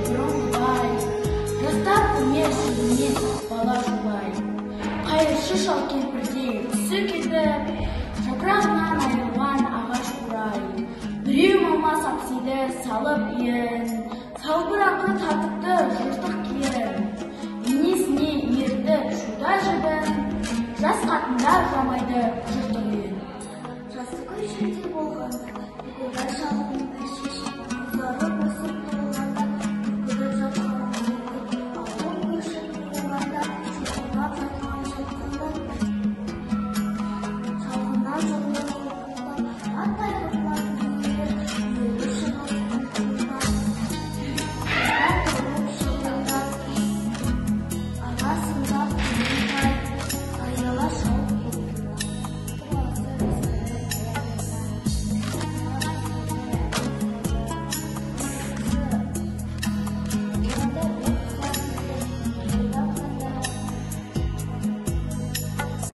бұрынғыдай, жастар өнер сүрінен бала жолай. Қайыршы шал кемпірдей түсі кетіп, жапырағынан айырылған ағаш қурай. Біреу мама сапсиды салып иін, салбыраңқы